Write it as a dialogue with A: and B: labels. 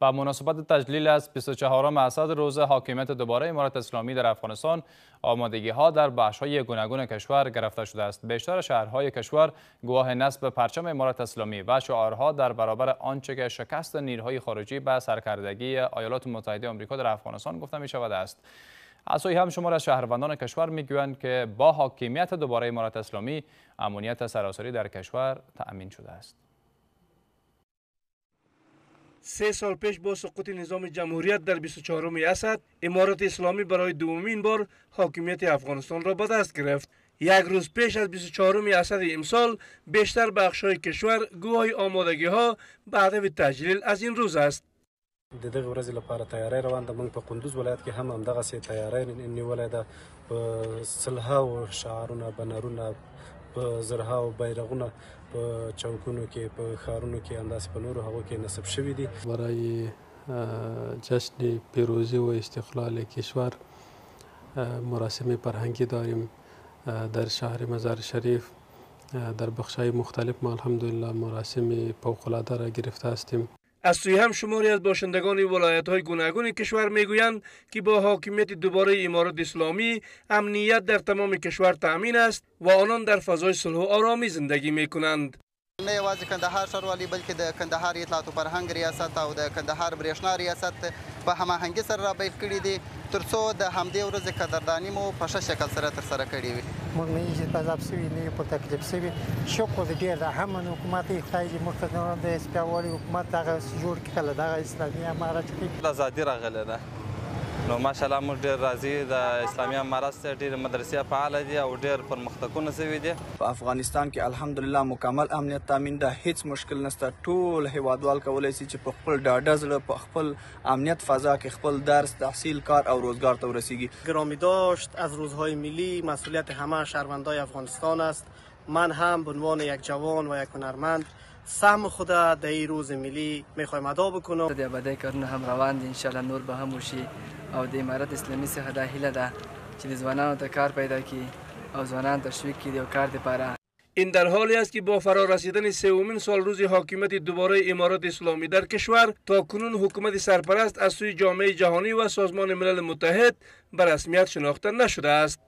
A: با مناسبت تجلیل از 24 اسد روز حاکمیت دوباره امارت اسلامی در افغانستان، آمادگی‌ها در بخش‌های گوناگون کشور گرفته شده است. بیشتر شهرهای کشور گواه نصب پرچم امارت اسلامی و شعارها در برابر آنچه که شکست نیروهای خارجی به سرکردگی ایالات متحده آمریکا در افغانستان گفته می‌شود است. از سوی هم شمار از شهروندان کشور می‌گویند که با حاکمیت دوباره امارت اسلامی امنیت سراسری در کشور تأمین شده است.
B: 3 سال پیش با سقوط نظام جمهوریت در 24 اسد، امارت اسلامی برای دومین بار حاکمیت افغانستان را به دست گرفت. یک روز پیش از 24 اسد امسال، بیشتر بخش‌های کشور گواه آمادگی‌ها به هدف تجلیل از این روز است.
C: د دغه ورځې لپاره تیاری روان ده. موږ په کندوز ولایت کې هم همدغسې تیاری نیولې ده. په سلهاو شعارونه، بنرونه، په زرهاو بیرغونه په چوکونو کې، په ښارونو کې، همداسې په نورو هغو کې نصب شوي دي.
D: برای جشن پیروزی و استقلال کشور مراسم فرهنگی داریم در شهر مزار شریف. در بخش‌های مختلف ما الحمدلله مراسم فوق‌العاده را گرفته هستیم.
B: از سوی هم شماری از باشندگان ولایت‌های گوناگون کشور میگویند که با حاکمیت دوباره امارت اسلامی امنیت در تمام کشور تأمین است و آنان در فضای صلح و آرامی زندگی می‌کنند.
E: نه یوازې کندهار ښاروالي بلکې د کندهار اطلاعات و فرهنګ ریاست او د کندهار برېښنا ریاست په هماهنګۍ سره رابیل کړي دي ترڅو د همدې ورځې قدرداني مو په ښه شکل سره ترسره کړې وي.
F: موږ نه یې جذاب سوي، نه یې په تکلیف سوي. شکر دې ډېر د همن حکومت یې خدای دې موږ ته د سپیاوالي حکومت دغه جوړ کړي کله دغه اسلامي امارت کې
G: ازادي راغلی ده. نو ماشاءالله موږ ډېر راضي د اسلامي امارت څخه ډېرې مدرسې فعاله دي او ډېر پرمختګونه شوي دي.
H: په افغانستان کې الحمدلله مکمل امنیت تامین ده، هیڅ مشکل نشته. ټول هیوادوال کولی شي چې په خپل ډاډه زړه په خپل امنیت فضا کې خپل درس، تحصیل، کار او روزگار ته ورسیږي.
I: گرامی داشت از روزهای ملی مسئولیت همه شهروندای افغانستان است. من هم به عنوان یک جوان و یک هنرمند سهم خود در این روز ملی میخوایم ادا بکنم.
J: د ابدای کارونه هم روان دي، ان شاء الله نور به هم وشي او د امارت اسلامي څخه دا هیله ده چې د ځوانانو ته کار پیدا کړي او ځوانان تشویق کړي او کار لپاره.
B: این در حالی است که با فرا رسیدن سومین سال روز حاکمیت دوباره امارت اسلامی در کشور، تا کنون حکومت سرپرست از سوی جامعه جهانی و سازمان ملل متحد به رسمیت شناخته نشده است.